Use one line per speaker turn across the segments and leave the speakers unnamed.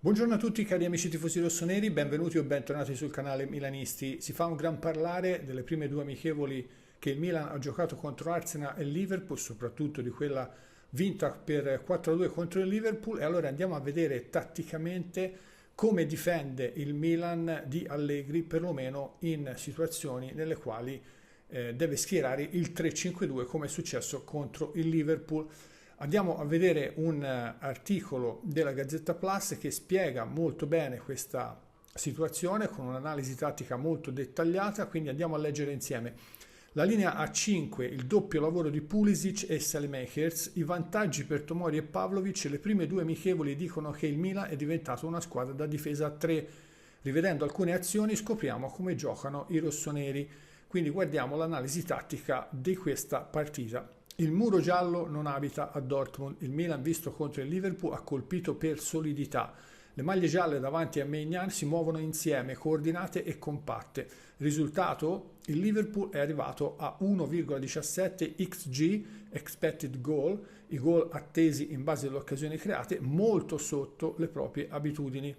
Buongiorno a tutti cari amici tifosi rossoneri, benvenuti o bentornati sul canale Milanisti. Si fa un gran parlare delle prime due amichevoli che il Milan ha giocato contro Arsenal e Liverpool, soprattutto di quella vinta per 4-2 contro il Liverpool, e allora andiamo a vedere tatticamente come difende il Milan di Allegri, perlomeno in situazioni nelle quali deve schierare il 3-5-2 come è successo contro il Liverpool. Andiamo a vedere un articolo della Gazzetta Plus che spiega molto bene questa situazione con un'analisi tattica molto dettagliata, quindi andiamo a leggere insieme. La linea a 5, il doppio lavoro di Pulisic e Saelemaekers, i vantaggi per Tomori e Pavlovic. Le prime due amichevoli dicono che il Milan è diventato una squadra da difesa a 3. Rivedendo alcune azioni scopriamo come giocano i rossoneri, quindi guardiamo l'analisi tattica di questa partita. Il muro giallo non abita a Dortmund, il Milan visto contro il Liverpool ha colpito per solidità. Le maglie gialle davanti a Maignan si muovono insieme, coordinate e compatte. Risultato? Il Liverpool è arrivato a 1,17 XG, expected goal, i gol attesi in base alle occasioni create, molto sotto le proprie abitudini.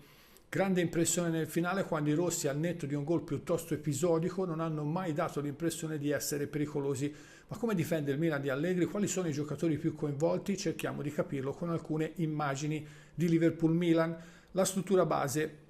Grande impressione nel finale quando i rossi, al netto di un gol piuttosto episodico, non hanno mai dato l'impressione di essere pericolosi. Ma come difende il Milan di Allegri? Quali sono i giocatori più coinvolti? Cerchiamo di capirlo con alcune immagini di Liverpool-Milan. La struttura base.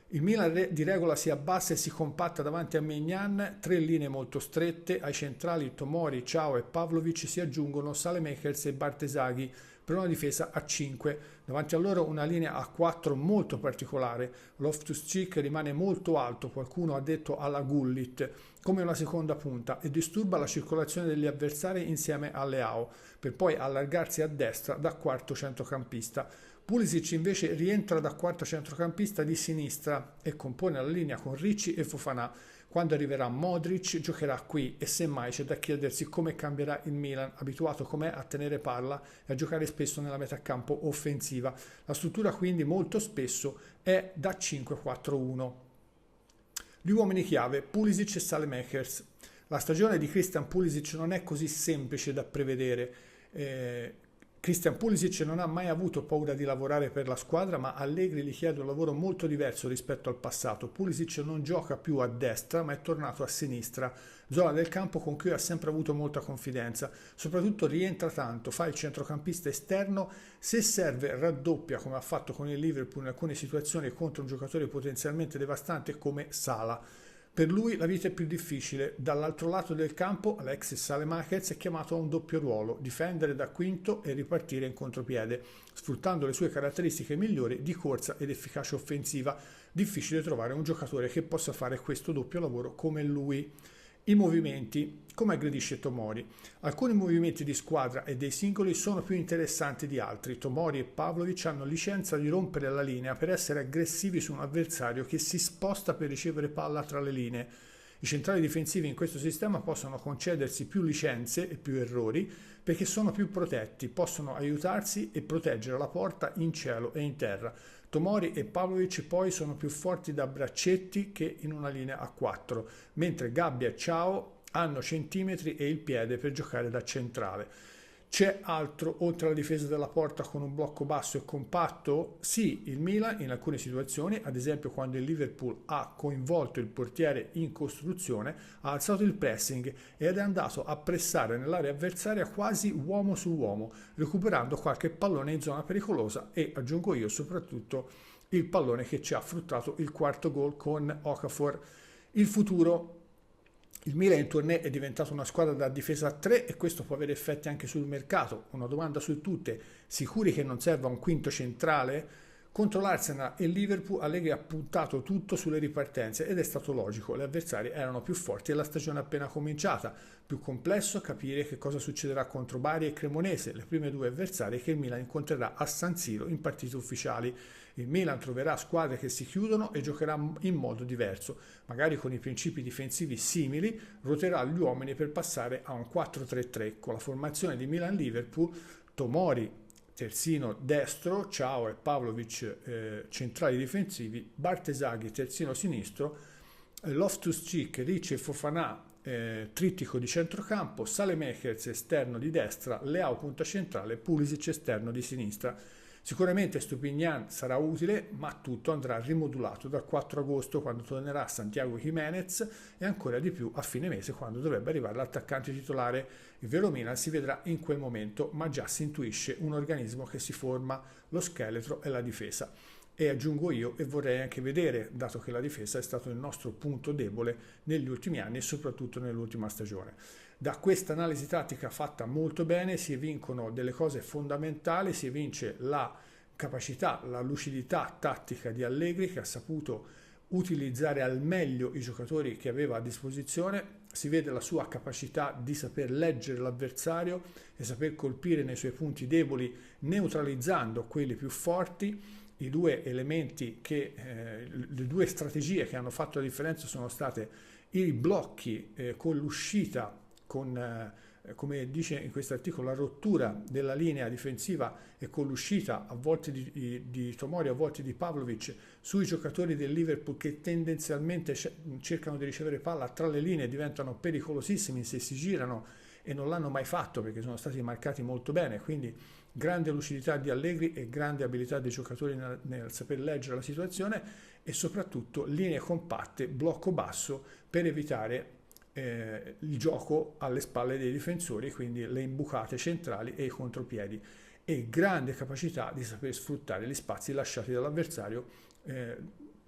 Il Milan di regola si abbassa e si compatta davanti a Maignan, tre linee molto strette, ai centrali Tomori, Ciao e Pavlovic si aggiungono Saelemaekers e Bartesaghi per una difesa a 5. Davanti a loro una linea a 4 molto particolare, Loftus-Cheek rimane molto alto, qualcuno ha detto alla Gullit, come una seconda punta e disturba la circolazione degli avversari insieme a Leao, per poi allargarsi a destra da quarto centrocampista. Pulisic invece rientra da quarto centrocampista di sinistra e compone la linea con Ricci e Fofana. Quando arriverà Modric giocherà qui e semmai c'è da chiedersi come cambierà il Milan, abituato com'è a tenere palla e a giocare spesso nella metà campo offensiva. La struttura quindi molto spesso è da 5-4-1. Gli uomini chiave, Pulisic e Saelemaekers. La stagione di Christian Pulisic non è così semplice da prevedere. Christian Pulisic non ha mai avuto paura di lavorare per la squadra, ma Allegri gli chiede un lavoro molto diverso rispetto al passato. Pulisic non gioca più a destra, ma è tornato a sinistra, zona del campo con cui ha sempre avuto molta confidenza. Soprattutto rientra tanto, fa il centrocampista esterno, se serve raddoppia come ha fatto con il Liverpool in alcune situazioni contro un giocatore potenzialmente devastante come Salah. Per lui la vita è più difficile. Dall'altro lato del campo Alexis Saelemaekers è chiamato a un doppio ruolo, difendere da quinto e ripartire in contropiede, sfruttando le sue caratteristiche migliori di corsa ed efficacia offensiva. Difficile trovare un giocatore che possa fare questo doppio lavoro come lui. I movimenti, come aggredisce Tomori. Alcuni movimenti di squadra e dei singoli sono più interessanti di altri. Tomori e Pavlovic hanno licenza di rompere la linea per essere aggressivi su un avversario che si sposta per ricevere palla tra le linee. I centrali difensivi in questo sistema possono concedersi più licenze e più errori perché sono più protetti, possono aiutarsi e proteggere la porta in cielo e in terra. Tomori e Pavlovic poi sono più forti da braccetti che in una linea a 4, mentre Gabbia e Ciao hanno centimetri e il piede per giocare da centrale. C'è altro oltre alla difesa della porta con un blocco basso e compatto? Sì, il Milan in alcune situazioni, ad esempio quando il Liverpool ha coinvolto il portiere in costruzione, ha alzato il pressing ed è andato a pressare nell'area avversaria quasi uomo su uomo, recuperando qualche pallone in zona pericolosa e, aggiungo io, soprattutto il pallone che ci ha fruttato il quarto gol con Okafor. Il futuro. Il Milan in tournée è diventato una squadra da difesa a 3 e questo può avere effetti anche sul mercato. Una domanda su tutte, sicuri che non serva un quinto centrale? Contro l'Arsenal e il Liverpool Allegri ha puntato tutto sulle ripartenze ed è stato logico, gli avversari erano più forti e la stagione è appena cominciata. Più complesso capire che cosa succederà contro Bari e Cremonese, le prime due avversarie che il Milan incontrerà a San Siro in partite ufficiali. Il Milan troverà squadre che si chiudono e giocherà in modo diverso, magari con i principi difensivi simili, ruoterà gli uomini per passare a un 4-3-3 con la formazione di Milan-Liverpool, Tomori terzino destro, Ciao e Pavlovic centrali difensivi, Bartesaghi terzino sinistro, Loftus-Cheek, Ricci e Fofana trittico di centrocampo, Saelemaekers esterno di destra, Leao punta centrale, Pulisic esterno di sinistra. Sicuramente Stupignan sarà utile, ma tutto andrà rimodulato dal 4 agosto quando tornerà Santiago Jiménez e ancora di più a fine mese quando dovrebbe arrivare l'attaccante titolare. Il vero Milan si vedrà in quel momento, ma già si intuisce un organismo che si forma, lo scheletro e la difesa. E aggiungo io, e vorrei anche vedere, dato che la difesa è stato il nostro punto debole negli ultimi anni e soprattutto nell'ultima stagione. Da questa analisi tattica fatta molto bene si evincono delle cose fondamentali, si evince la capacità, la lucidità tattica di Allegri che ha saputo utilizzare al meglio i giocatori che aveva a disposizione, si vede la sua capacità di saper leggere l'avversario e saper colpire nei suoi punti deboli neutralizzando quelli più forti. I due elementi le due strategie che hanno fatto la differenza sono state i blocchi con l'uscita, come dice in questo articolo, la rottura della linea difensiva e con l'uscita a volte di Tomori, a volte di Pavlovic sui giocatori del Liverpool che tendenzialmente cercano di ricevere palla tra le linee, diventano pericolosissimi se si girano e non l'hanno mai fatto perché sono stati marcati molto bene, quindi grande lucidità di Allegri e grande abilità dei giocatori nel saper leggere la situazione e soprattutto linee compatte, blocco basso per evitare il gioco alle spalle dei difensori, quindi le imbucate centrali e i contropiedi e grande capacità di saper sfruttare gli spazi lasciati dall'avversario.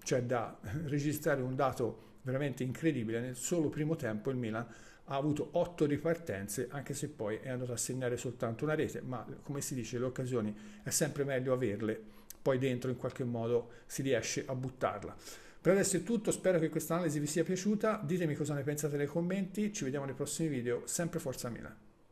C'è da registrare un dato veramente incredibile: nel solo primo tempo il Milan ha avuto 8 ripartenze, anche se poi è andato a segnare soltanto una rete, ma come si dice, le occasioni è sempre meglio averle, poi dentro in qualche modo si riesce a buttarla. Per adesso è tutto, spero che questa analisi vi sia piaciuta, ditemi cosa ne pensate nei commenti, ci vediamo nei prossimi video, sempre Forza Milan.